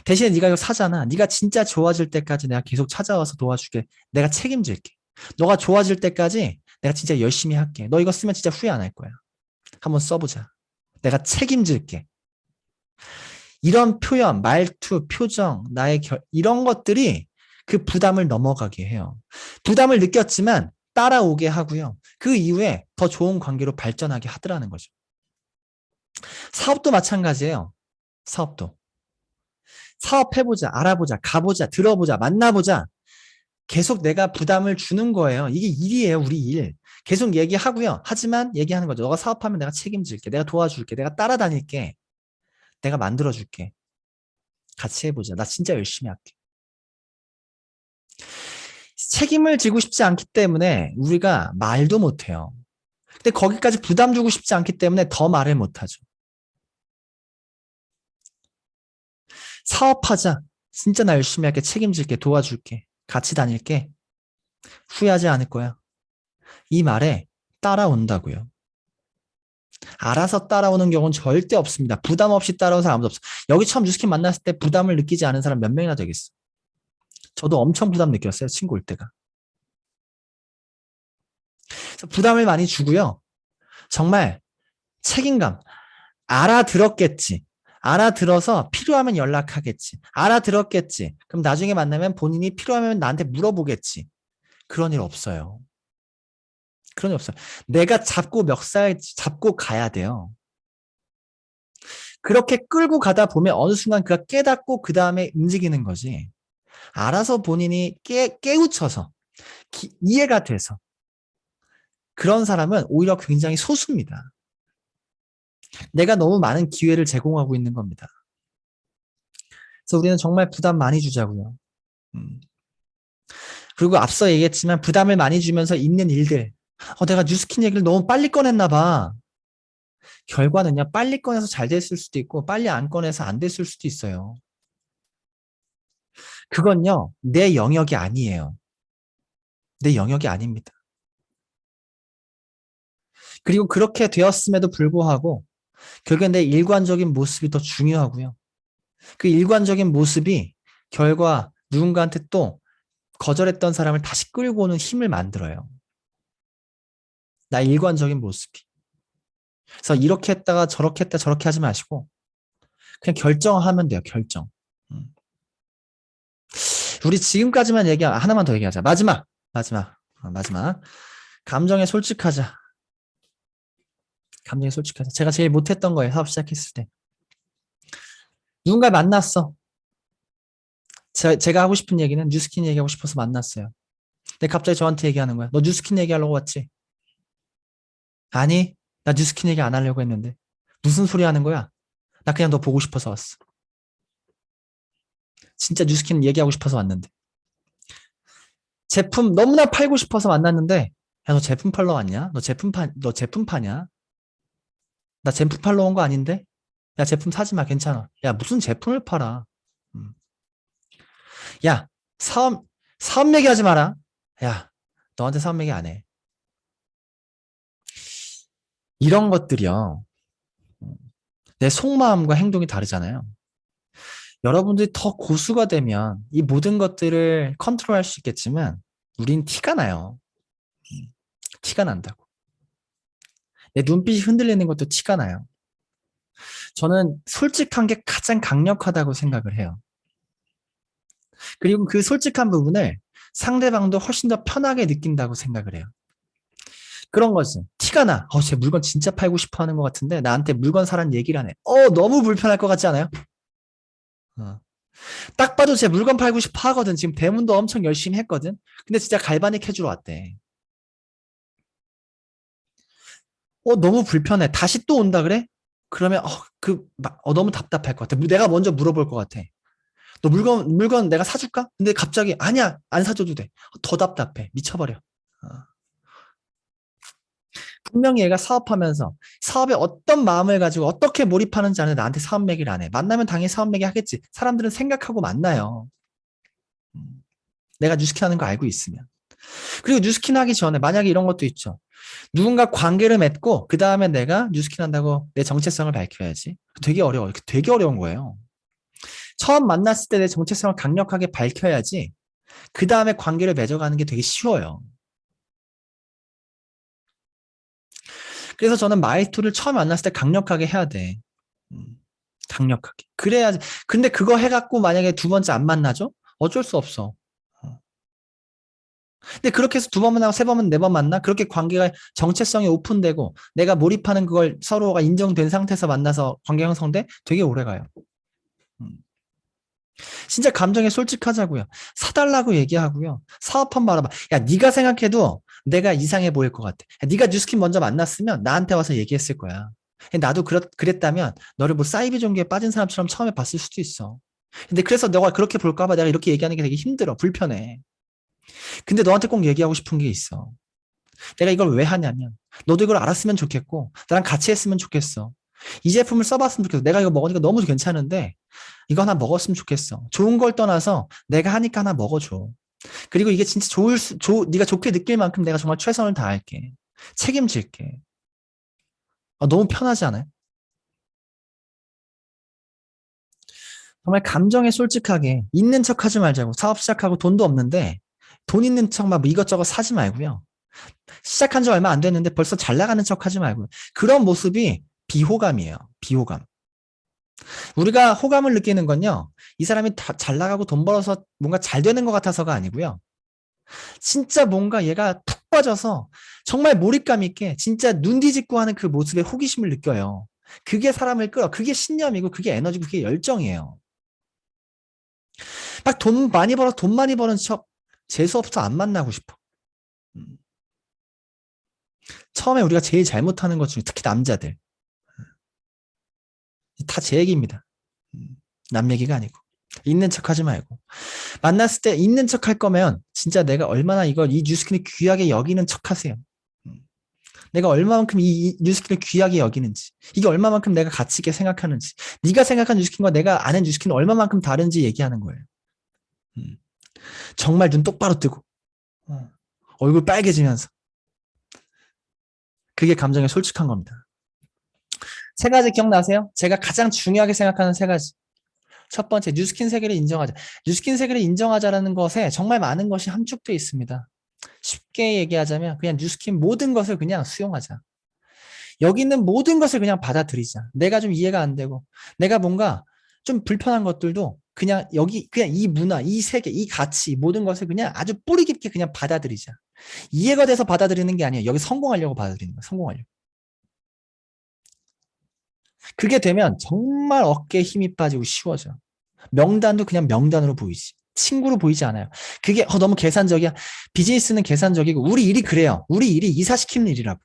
대신에 네가 이거 사잖아. 네가 진짜 좋아질 때까지 내가 계속 찾아와서 도와줄게. 내가 책임질게. 너가 좋아질 때까지 내가 진짜 열심히 할게. 너 이거 쓰면 진짜 후회 안 할 거야. 한번 써보자. 내가 책임질게. 이런 표현, 말투, 표정, 이런 것들이 그 부담을 넘어가게 해요. 부담을 느꼈지만 따라오게 하고요. 그 이후에 더 좋은 관계로 발전하게 하더라는 거죠. 사업도 마찬가지예요. 사업도. 사업해보자, 알아보자, 가보자, 들어보자, 만나보자. 계속 내가 부담을 주는 거예요. 이게 일이에요, 우리 일. 계속 얘기하고요. 하지만 얘기하는 거죠. 너가 사업하면 내가 책임질게. 내가 도와줄게. 내가 따라다닐게. 내가 만들어줄게. 같이 해보자. 나 진짜 열심히 할게. 책임을 지고 싶지 않기 때문에 우리가 말도 못해요. 근데 거기까지 부담 주고 싶지 않기 때문에 더 말을 못하죠. 사업하자. 진짜 나 열심히 할게. 책임질게. 도와줄게. 같이 다닐게. 후회하지 않을 거야. 이 말에 따라온다고요. 알아서 따라오는 경우는 절대 없습니다. 부담 없이 따라오는 사람 아무도 없어. 여기 처음 뉴스킨 만났을 때 부담을 느끼지 않은 사람 몇 명이나 되겠어. 저도 엄청 부담 느꼈어요. 친구 올 때가. 그래서 부담을 많이 주고요. 정말 책임감. 알아들었겠지. 알아들어서 필요하면 연락하겠지. 알아들었겠지. 그럼 나중에 만나면 본인이 필요하면 나한테 물어보겠지. 그런 일 없어요. 그런 일 없어요. 내가 잡고 멱살 잡고 가야 돼요. 그렇게 끌고 가다 보면 어느 순간 그가 깨닫고 그 다음에 움직이는 거지. 알아서 본인이 깨우쳐서 이해가 돼서 그런 사람은 오히려 굉장히 소수입니다. 내가 너무 많은 기회를 제공하고 있는 겁니다. 그래서 우리는 정말 부담 많이 주자고요. 그리고 앞서 얘기했지만 부담을 많이 주면서 있는 일들. 내가 뉴스킨 얘기를 너무 빨리 꺼냈나 봐. 결과는요, 빨리 꺼내서 잘 됐을 수도 있고 빨리 안 꺼내서 안 됐을 수도 있어요. 그건요, 내 영역이 아니에요. 내 영역이 아닙니다. 그리고 그렇게 되었음에도 불구하고 결국엔 내 일관적인 모습이 더 중요하고요. 그 일관적인 모습이 결과 누군가한테 또 거절했던 사람을 다시 끌고 오는 힘을 만들어요. 나 일관적인 모습이. 그래서 이렇게 했다가 저렇게 했다 저렇게 하지 마시고 그냥 결정하면 돼요. 결정. 우리 지금까지만 하나만 더 얘기하자. 마지막. 감정에 솔직하자. 감정에 솔직하자. 제가 제일 못했던 거예요. 사업 시작했을 때. 누군가 만났어. 제가 하고 싶은 얘기는 뉴스킨 얘기하고 싶어서 만났어요. 근데 갑자기 저한테 얘기하는 거야. 너 뉴스킨 얘기하려고 왔지? 아니, 나 뉴스킨 얘기 안 하려고 했는데. 무슨 소리 하는 거야? 나 그냥 너 보고 싶어서 왔어. 진짜 뉴스킨 얘기하고 싶어서 왔는데. 제품 너무나 팔고 싶어서 만났는데, 야, 너 제품 팔러 왔냐? 너 제품 파냐? 나 제품 팔러 온 거 아닌데? 야, 제품 사지 마, 괜찮아. 야, 무슨 제품을 팔아? 음. 야, 사업 얘기하지 마라. 야, 너한테 사업 얘기 안 해. 이런 것들이요. 내 속마음과 행동이 다르잖아요. 여러분들이 더 고수가 되면 이 모든 것들을 컨트롤할 수 있겠지만, 우린 티가 나요. 티가 난다고. 내 눈빛이 흔들리는 것도 티가 나요. 저는 솔직한 게 가장 강력하다고 생각을 해요. 그리고 그 솔직한 부분을 상대방도 훨씬 더 편하게 느낀다고 생각을 해요. 그런 거지. 티가 나. 쟤 물건 진짜 팔고 싶어 하는 것 같은데 나한테 물건 사라는 얘기를 하네. 너무 불편할 것 같지 않아요? 어. 딱 봐도 쟤 물건 팔고 싶어 하거든. 지금 대문도 엄청 열심히 했거든. 근데 진짜 갈바닉 해주러 왔대. 너무 불편해. 다시 또 온다 그래? 그러면 너무 답답할 것 같아. 내가 먼저 물어볼 것 같아. 너 물건 내가 사줄까? 근데 갑자기 아니야, 안 사줘도 돼. 더 답답해. 미쳐버려. 어. 분명히 얘가 사업하면서 사업에 어떤 마음을 가지고 어떻게 몰입하는지 아는데 나한테 사업 얘기를 안 해. 만나면 당연히 사업 얘기 하겠지. 사람들은 생각하고 만나요. 음. 내가 뉴스킨 하는 거 알고 있으면. 그리고 뉴스킨 하기 전에 만약에 이런 것도 있죠. 누군가 관계를 맺고 그 다음에 내가 뉴스킨 한다고 내 정체성을 밝혀야지. 되게 어려워. 되게 어려운 거예요. 처음 만났을 때 내 정체성을 강력하게 밝혀야지 그 다음에 관계를 맺어가는 게 되게 쉬워요. 그래서 저는 마이스토를 처음 만났을 때 강력하게 해야 돼. 음, 강력하게. 그래야지. 근데 그거 해갖고 만약에 두 번째 안 만나죠? 어쩔 수 없어. 어. 근데 그렇게 해서 두 번 만나고 세 번, 네 번 만나? 그렇게 관계가 정체성이 오픈되고 내가 몰입하는 그걸 서로가 인정된 상태에서 만나서 관계 형성돼? 되게 오래 가요. 음. 진짜 감정에 솔직하자고요. 사달라고 얘기하고요. 사업한 말아봐. 야, 네가 생각해도 내가 이상해 보일 것 같아. 야, 네가 뉴스킨 먼저 만났으면 나한테 와서 얘기했을 거야. 나도 그랬다면 너를 뭐 사이비 종교에 빠진 사람처럼 처음에 봤을 수도 있어. 근데 그래서 너가 그렇게 볼까 봐 내가 이렇게 얘기하는 게 되게 힘들어. 불편해. 근데 너한테 꼭 얘기하고 싶은 게 있어. 내가 이걸 왜 하냐면 너도 이걸 알았으면 좋겠고 나랑 같이 했으면 좋겠어. 이 제품을 써봤으면 좋겠어. 내가 이거 먹으니까 너무 괜찮은데 이거 하나 먹었으면 좋겠어. 좋은 걸 떠나서 내가 하니까 하나 먹어줘. 그리고 이게 진짜 네가 좋게 느낄 만큼 내가 정말 최선을 다할게. 책임질게. 너무 편하지 않아요? 정말 감정에 솔직하게 있는 척 하지 말자고. 사업 시작하고 돈도 없는데 돈 있는 척 막 이것저것 사지 말고요. 시작한 지 얼마 안 됐는데 벌써 잘 나가는 척 하지 말고요. 그런 모습이 비호감이에요. 비호감. 우리가 호감을 느끼는 건요. 이 사람이 다 잘 나가고 돈 벌어서 뭔가 잘 되는 것 같아서가 아니고요. 진짜 뭔가 얘가 푹 빠져서 정말 몰입감 있게 진짜 눈 뒤집고 하는 그 모습에 호기심을 느껴요. 그게 사람을 끌어. 그게 신념이고 그게 에너지고 그게 열정이에요. 막 돈 많이 벌어 돈 많이 버는 척 재수없어 안 만나고 싶어. 음. 처음에 우리가 제일 잘못하는 것 중에 특히 남자들 다 제 얘기입니다. 남 얘기가 아니고 있는 척 하지 말고 만났을 때 있는 척 할 거면 진짜 내가 얼마나 이 뉴스킨을 귀하게 여기는 척 하세요. 음. 내가 얼마만큼 이 뉴스킨을 귀하게 여기는지 이게 얼마만큼 내가 가치 있게 생각하는지 네가 생각한 뉴스킨과 내가 아는 뉴스킨은 얼마만큼 다른지 얘기하는 거예요. 음. 정말 눈 똑바로 뜨고 얼굴 빨개지면서 그게 감정에 솔직한 겁니다. 세 가지 기억나세요? 제가 가장 중요하게 생각하는 세 가지. 첫 번째, 뉴스킨 세계를 인정하자. 뉴스킨 세계를 인정하자라는 것에 정말 많은 것이 함축되어 있습니다. 쉽게 얘기하자면 그냥 뉴스킨 모든 것을 그냥 수용하자. 여기 있는 모든 것을 그냥 받아들이자. 내가 좀 이해가 안 되고 내가 뭔가 좀 불편한 것들도 그냥 그냥 이 문화, 이 세계, 이 가치 모든 것을 그냥 아주 뿌리 깊게 그냥 받아들이자. 이해가 돼서 받아들이는 게 아니에요. 여기 성공하려고 받아들이는 거야. 성공하려고. 그게 되면 정말 어깨에 힘이 빠지고 쉬워져요. 명단도 그냥 명단으로 보이지. 친구로 보이지 않아요. 그게 너무 계산적이야. 비즈니스는 계산적이고 우리 일이 그래요. 우리 일이 이사시키는 일이라고.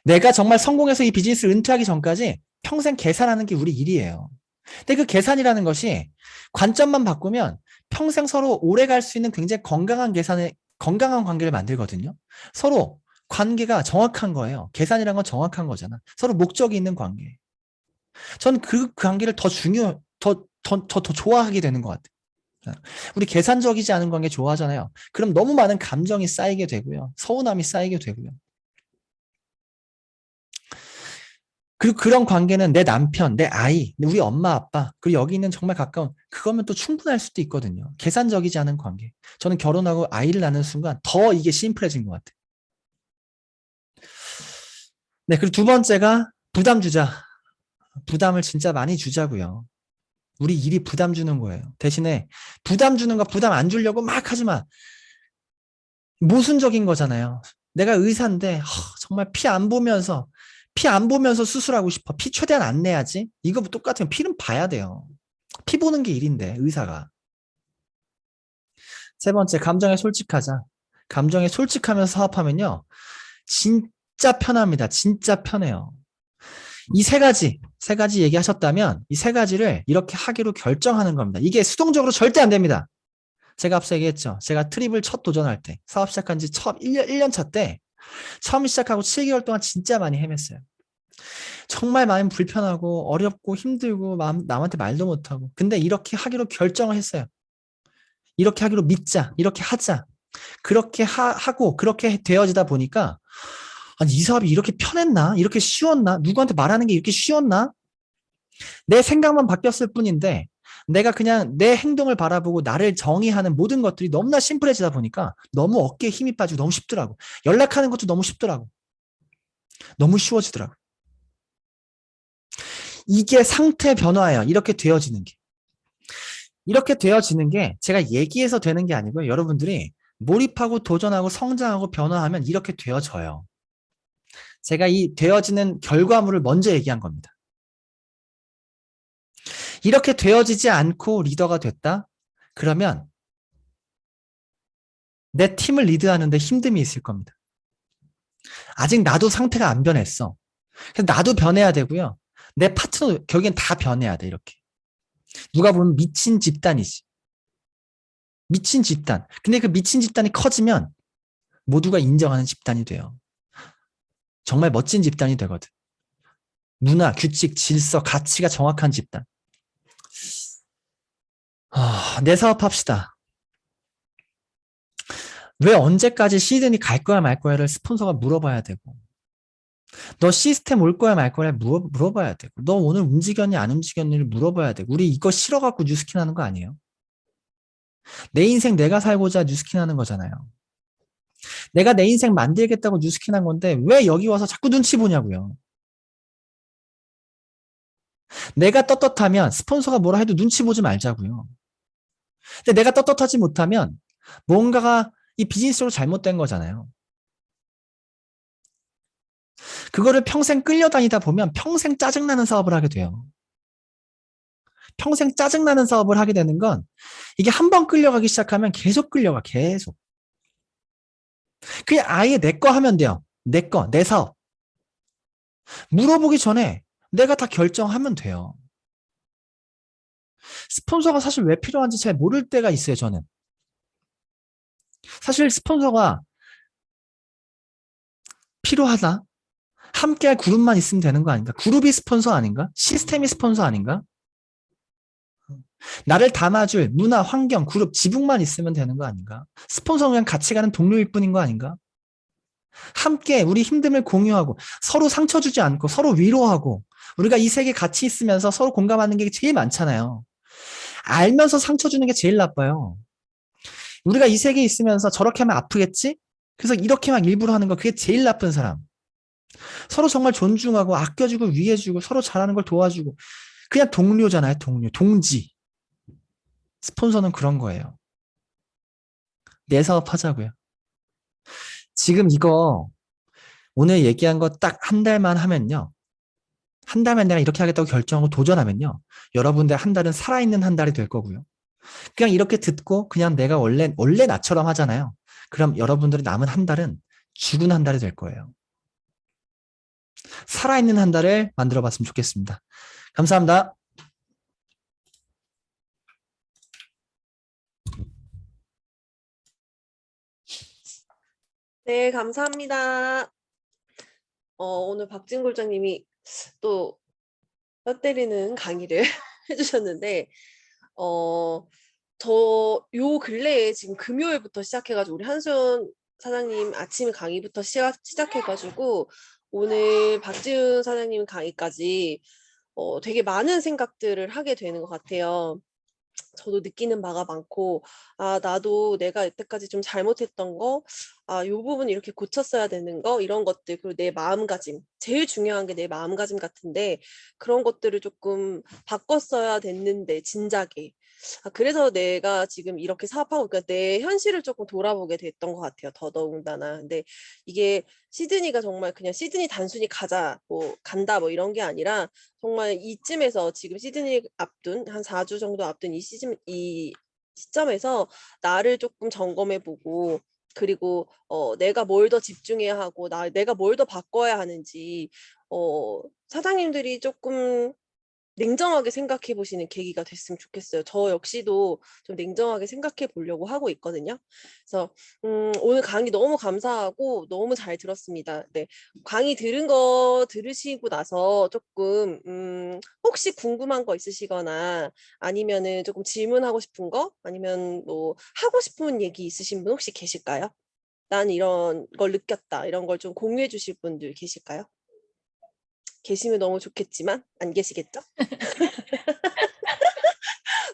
내가 정말 성공해서 이 비즈니스를 은퇴하기 전까지 평생 계산하는 게 우리 일이에요. 근데 그 계산이라는 것이 관점만 바꾸면 평생 서로 오래 갈 수 있는 굉장히 건강한 관계를 만들거든요. 서로 관계가 정확한 거예요. 계산이란 건 정확한 거잖아. 서로 목적이 있는 관계. 전 그 관계를 더 좋아하게 되는 것 같아요. 우리 계산적이지 않은 관계 좋아하잖아요. 그럼 너무 많은 감정이 쌓이게 되고요. 서운함이 쌓이게 되고요. 그리고 그런 관계는 내 남편, 내 아이, 우리 엄마, 아빠, 그리고 여기 있는 정말 가까운, 그거면 또 충분할 수도 있거든요. 계산적이지 않은 관계. 저는 결혼하고 아이를 낳는 순간 더 이게 심플해진 것 같아요. 네, 그리고 두 번째가 부담 주자. 부담을 진짜 많이 주자고요. 우리 일이 부담 주는 거예요. 대신에 부담 주는 거 부담 안 주려고 막 하지 마. 모순적인 거잖아요. 내가 의사인데 정말 피 안 보면서 수술하고 싶어. 피 최대한 안 내야지. 이거 똑같으면 피는 봐야 돼요. 피 보는 게 일인데 의사가. 세 번째, 감정에 솔직하자. 감정에 솔직하면서 사업하면요. 진짜 편합니다. 진짜 편해요. 이 세 가지 얘기하셨다면 이 세 가지를 이렇게 하기로 결정하는 겁니다. 이게 수동적으로 절대 안 됩니다. 제가 앞서 얘기했죠. 제가 트립을 첫 도전할 때, 사업 시작한 지 처음 1년 차 때, 처음 시작하고 7개월 동안 진짜 많이 헤맸어요. 정말 마음 불편하고 어렵고 힘들고 남한테 말도 못하고. 근데 이렇게 하기로 결정을 했어요. 이렇게 하기로 믿자. 이렇게 하자. 그렇게 하고 그렇게 되어지다 보니까 아니 이 사업이 이렇게 편했나? 이렇게 쉬웠나? 누구한테 말하는 게 이렇게 쉬웠나? 내 생각만 바뀌었을 뿐인데 내가 그냥 내 행동을 바라보고 나를 정의하는 모든 것들이 너무나 심플해지다 보니까 너무 어깨에 힘이 빠지고 너무 쉽더라고. 연락하는 것도 너무 쉽더라고. 너무 쉬워지더라고. 이게 상태 변화예요. 이렇게 되어지는 게. 이렇게 되어지는 게 제가 얘기해서 되는 게 아니고요. 여러분들이 몰입하고 도전하고 성장하고 변화하면 이렇게 되어져요. 제가 이 되어지는 결과물을 먼저 얘기한 겁니다. 이렇게 되어지지 않고 리더가 됐다? 그러면 내 팀을 리드하는데 힘듦이 있을 겁니다. 아직 나도 상태가 안 변했어. 그래서 나도 변해야 되고요. 내 파트너 결국엔 다 변해야 돼 이렇게. 누가 보면 미친 집단이지. 미친 집단. 근데 그 미친 집단이 커지면 모두가 인정하는 집단이 돼요. 정말 멋진 집단이 되거든. 문화, 규칙, 질서, 가치가 정확한 집단. 내 사업합시다. 왜 언제까지 시즌이 갈 거야 말 거야를 스폰서가 물어봐야 되고 너 시스템 올 거야 말 거야 물어봐야 되고 너 오늘 움직였니 안 움직였니를 물어봐야 되고 우리 이거 싫어갖고 뉴스킨 하는 거 아니에요? 내 인생 내가 살고자 뉴스킨 하는 거잖아요. 내가 내 인생 만들겠다고 뉴스킨 한 건데 왜 여기 와서 자꾸 눈치 보냐고요. 내가 떳떳하면 스폰서가 뭐라 해도 눈치 보지 말자고요. 근데 내가 떳떳하지 못하면 뭔가가 이 비즈니스로 잘못된 거잖아요. 그거를 평생 끌려다니다 보면 평생 짜증나는 사업을 하게 돼요. 평생 짜증나는 사업을 하게 되는 건 이게 한 번 끌려가기 시작하면 계속 끌려가, 계속. 그냥 아예 내 거 하면 돼요. 내 거, 내 사업. 물어보기 전에 내가 다 결정하면 돼요. 스폰서가 사실 왜 필요한지 잘 모를 때가 있어요, 저는. 사실 스폰서가 필요하다? 함께할 그룹만 있으면 되는 거 아닌가? 그룹이 스폰서 아닌가? 시스템이 스폰서 아닌가? 나를 담아줄 문화, 환경, 그룹, 지붕만 있으면 되는 거 아닌가? 스폰서는 그냥 같이 가는 동료일 뿐인 거 아닌가? 함께 우리 힘듦을 공유하고 서로 상처 주지 않고 서로 위로하고 우리가 이 세계 같이 있으면서 서로 공감하는 게 제일 많잖아요. 알면서 상처 주는 게 제일 나빠요. 우리가 이 세계에 있으면서 저렇게 하면 아프겠지? 그래서 이렇게 막 일부러 하는 거 그게 제일 나쁜 사람. 서로 정말 존중하고 아껴주고 위해주고 서로 잘하는 걸 도와주고 그냥 동료잖아요. 동료, 동지. 스폰서는 그런 거예요. 내 사업 하자고요. 지금 이거 오늘 얘기한 거 딱 한 달만 하면요. 한 달만 내가 이렇게 하겠다고 결정하고 도전하면요. 여러분들 한 달은 살아있는 한 달이 될 거고요. 그냥 이렇게 듣고 그냥 내가 원래 나처럼 하잖아요. 그럼 여러분들이 남은 한 달은 죽은 한 달이 될 거예요. 살아있는 한 달을 만들어 봤으면 좋겠습니다. 감사합니다. 네, 감사합니다. 오늘 박진 골장님이 또 뼈 때리는 강의를 해주셨는데, 저 요 근래에 지금 금요일부터 시작해가지고 우리 한수연 사장님 아침 강의부터 시작해가지고 오늘 박지훈 사장님 강의까지 되게 많은 생각들을 하게 되는 것 같아요. 저도 느끼는 바가 많고, 아, 나도 내가 여태까지 좀 잘못했던 거, 아, 요 부분 이렇게 고쳤어야 되는 거, 이런 것들, 그리고 내 마음가짐. 제일 중요한 게 내 마음가짐 같은데, 그런 것들을 조금 바꿨어야 됐는데, 진작에. 아, 그래서 내가 지금 이렇게 사업하고, 그러니까 내 현실을 조금 돌아보게 됐던 것 같아요. 더더군다나. 근데 이게 시드니가 정말 그냥 시드니 단순히 가자, 뭐, 간다, 뭐 이런 게 아니라, 정말 이쯤에서 지금 시드니 앞둔 한 4주 정도 앞둔 이 시점에서 나를 조금 점검해보고 그리고 내가 뭘 더 집중해야 하고 내가 뭘 더 바꿔야 하는지 사장님들이 조금 냉정하게 생각해 보시는 계기가 됐으면 좋겠어요. 저 역시도 좀 냉정하게 생각해 보려고 하고 있거든요. 그래서 오늘 강의 너무 감사하고 너무 잘 들었습니다. 네, 강의 들은 거 들으시고 나서 조금 혹시 궁금한 거 있으시거나 아니면은 조금 질문하고 싶은 거 아니면 뭐 하고 싶은 얘기 있으신 분 혹시 계실까요? 난 이런 걸 느꼈다. 이런 걸 좀 공유해 주실 분들 계실까요? 계시면 너무 좋겠지만 안 계시겠죠?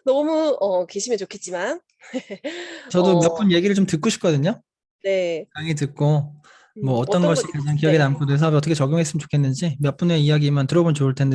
너무 계시면 좋겠지만 저도 몇 어, 분 얘기를 좀 듣고 싶거든요. 네. 강의 듣고 뭐 어떤 어떤 거 것이 듣고 가장 기억에 네. 남고 내 사업에 어떻게 적용했으면 좋겠는지 몇 분의 이야기만 들어보면 좋을 텐데